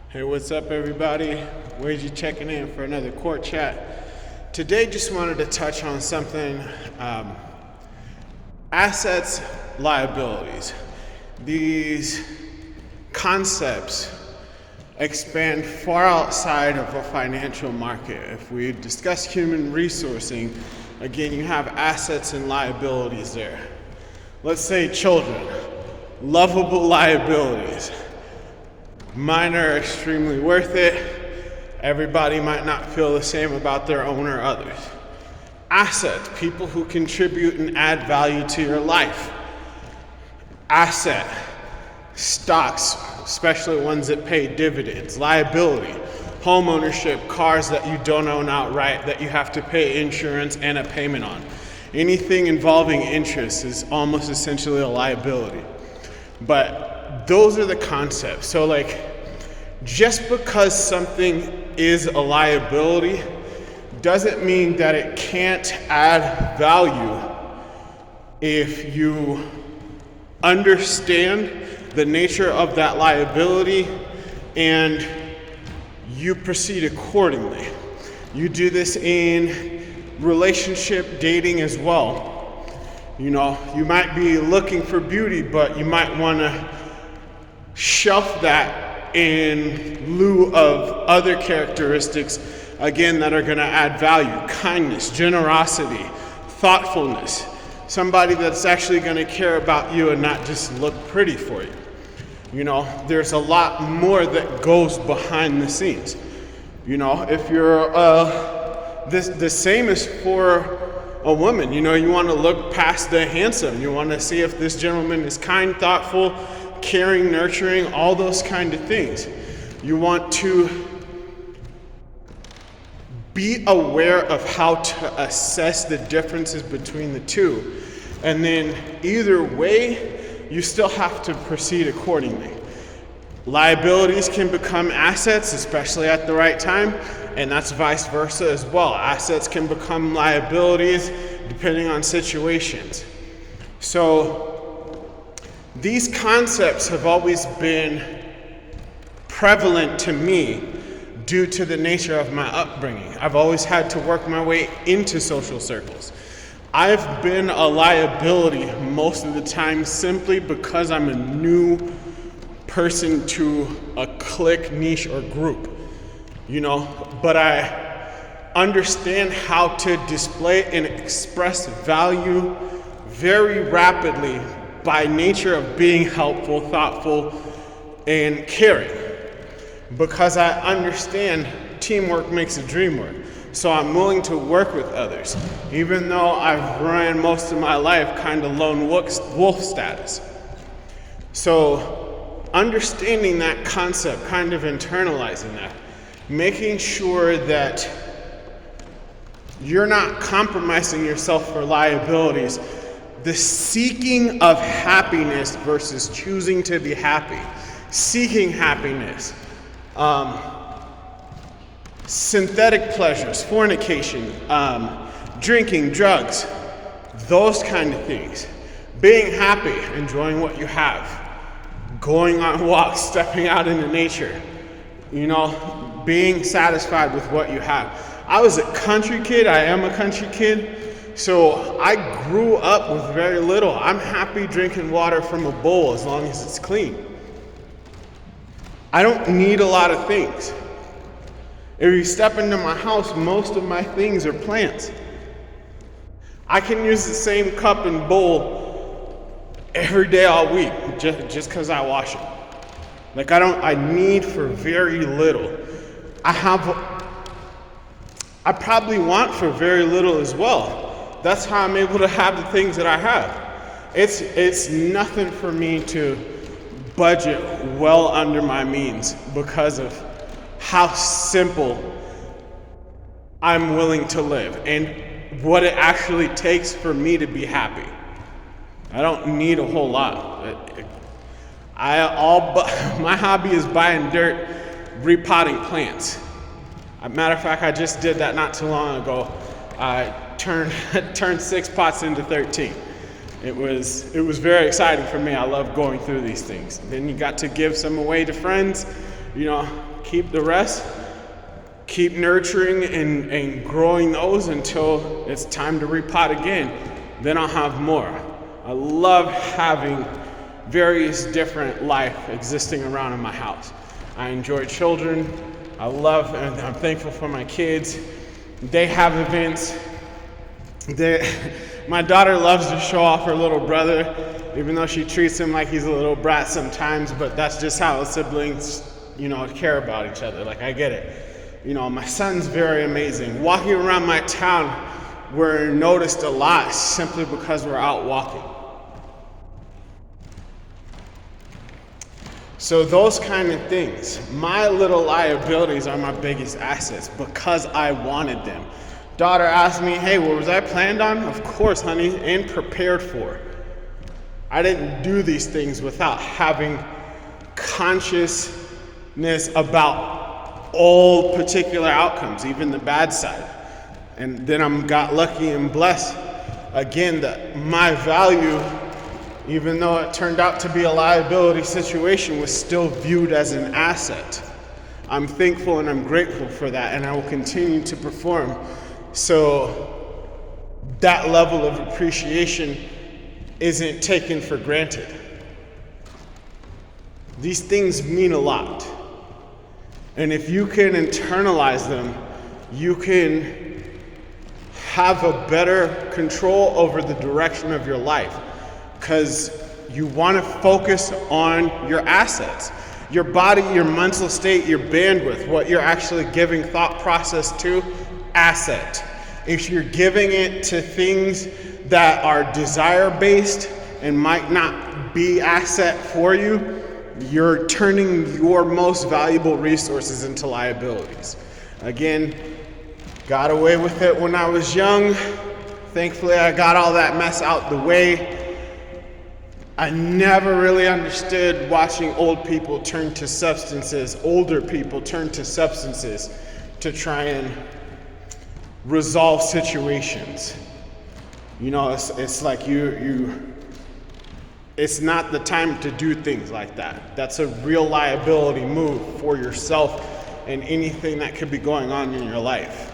Hey, what's up, everybody? Wade you checking in for another court chat. Today, just wanted to touch on something, assets, liabilities. These concepts expand far outside of a financial market. If we discuss human resourcing, again, you have assets and liabilities there. Let's say children, lovable liabilities. Mine are extremely worth it. Everybody might not feel the same about their own or others. Assets, people who contribute and add value to your life. Asset, stocks, especially ones that pay dividends. Liability, home ownership, cars that you don't own outright that you have to pay insurance and a payment on. Anything involving interest is almost essentially a liability. But those are the concepts. So just because something is a liability doesn't mean that it can't add value if you understand the nature of that liability and you proceed accordingly. You do this in relationship dating as well. You know, you might be looking for beauty, but you might want to shelf that in lieu of other characteristics, again, that are going to add value. Kindness, generosity, thoughtfulness. Somebody that's actually going to care about you and not just look pretty for you. You know, there's a lot more that goes behind the scenes. You know, if you're, the same is for a woman. You know, you want to look past the handsome. You want to see if this gentleman is kind, thoughtful, caring, nurturing, all those kind of things. You want to be aware of how to assess the differences between the two. And then either way, you still have to proceed accordingly. Liabilities can become assets, especially at the right time, and that's vice versa as well. Assets can become liabilities depending on situations. So these concepts have always been prevalent to me due to the nature of my upbringing. I've always had to work my way into social circles. I've been a liability most of the time simply because I'm a new person to a clique, niche, or group, you know, but I understand how to display and express value very rapidly by nature of being helpful, thoughtful, and caring. Because I understand teamwork makes the dream work. So I'm willing to work with others, even though I've run most of my life kind of lone wolf status. So understanding that concept, kind of internalizing that, making sure that you're not compromising yourself for liabilities. The seeking of happiness versus choosing to be happy. Seeking happiness. Synthetic pleasures, fornication, drinking, drugs, those kind of things. Being happy, enjoying what you have. Going on walks, stepping out into nature. You know, being satisfied with what you have. I was a country kid, I am a country kid. So I grew up with very little. I'm happy drinking water from a bowl as long as it's clean. I don't need a lot of things. If you step into my house, most of my things are plants. I can use the same cup and bowl every day all week just because I wash it. I need for very little. I probably want for very little as well. That's how I'm able to have the things that I have. It's nothing for me to budget well under my means because of how simple I'm willing to live and what it actually takes for me to be happy. I don't need a whole lot. My hobby is buying dirt, repotting plants. Matter of fact, I just did that not too long ago. I turned 6 pots into 13. It was very exciting for me. I love going through these things. Then you got to give some away to friends, keep the rest, keep nurturing and growing those until it's time to repot again. Then I'll have more. I love having various different life existing around in my house. I enjoy children. I love and I'm thankful for my kids. They have events. My daughter loves to show off her little brother, even though she treats him like he's a little brat sometimes, but that's just how siblings, care about each other. Like, I get it. My son's very amazing. Walking around my town, we're noticed a lot simply because we're out walking. So those kind of things, my little liabilities are my biggest assets because I wanted them. Daughter asked me, hey, what was I planned on? Of course, honey, and prepared for. I didn't do these things without having consciousness about all particular outcomes, even the bad side. And then I got lucky and blessed, again, that my value, even though it turned out to be a liability situation, was still viewed as an asset. I'm thankful and I'm grateful for that, and I will continue to perform. So that level of appreciation isn't taken for granted. These things mean a lot. And if you can internalize them, you can have a better control over the direction of your life, because you want to focus on your assets, your body, your mental state, your bandwidth, what you're actually giving thought process to, asset. If you're giving it to things that are desire-based and might not be asset for you, you're turning your most valuable resources into liabilities. Again, got away with it when I was young. Thankfully, I got all that mess out the way. I never really understood watching older people turn to substances to try and resolve situations. It's like it's not the time to do things like that. That's a real liability move for yourself and anything that could be going on in your life.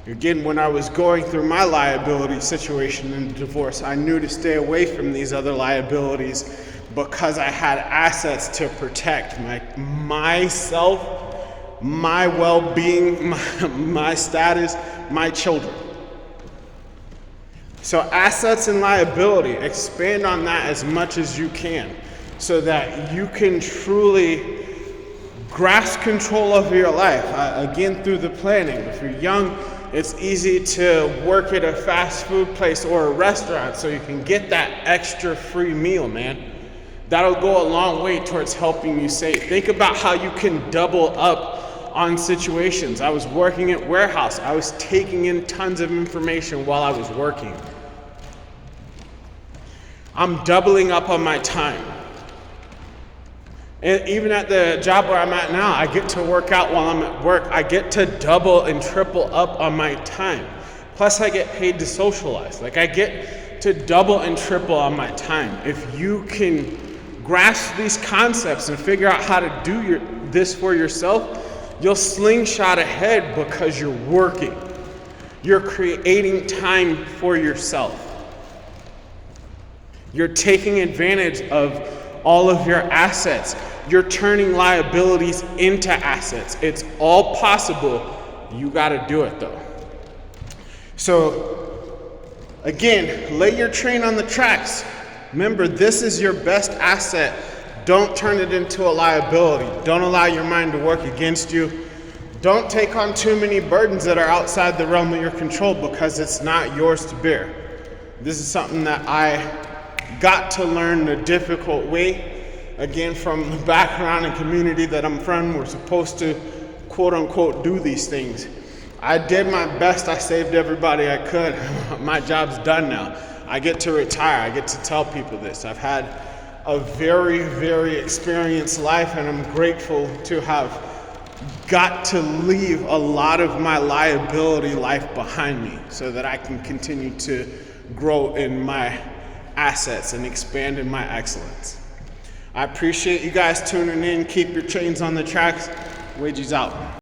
Again, when I was going through my liability situation in divorce, I knew to stay away from these other liabilities because I had assets to protect myself, my well-being, my status, my children. So assets and liability, expand on that as much as you can so that you can truly grasp control of your life. Again, through the planning. If you're young, it's easy to work at a fast food place or a restaurant so you can get that extra free meal, man. That'll go a long way towards helping you save. Think about how you can double up on situations. I was working at warehouse. I was taking in tons of information while I was working. I'm doubling up on my time. And even at the job where I'm at now, I get to work out while I'm at work. I get to double and triple up on my time. Plus I get paid to socialize. I get to double and triple on my time. If you can grasp these concepts and figure out how to do this for yourself, you'll slingshot ahead because you're working. You're creating time for yourself. You're taking advantage of all of your assets. You're turning liabilities into assets. It's all possible. You got to do it though. So again, lay your train on the tracks. Remember, this is your best asset. Don't turn it into a liability. Don't allow your mind to work against you. Don't take on too many burdens that are outside the realm of your control because it's not yours to bear. This is something that I got to learn the difficult way. Again, from the background and community that I'm from, we're supposed to quote unquote do these things. I did my best. I saved everybody I could. My job's done now. I get to retire. I get to tell people this. I've had a very, very experienced life, and I'm grateful to have got to leave a lot of my liability life behind me so that I can continue to grow in my assets and expand in my excellence. I appreciate you guys tuning in. Keep your trains on the tracks. Widgies out.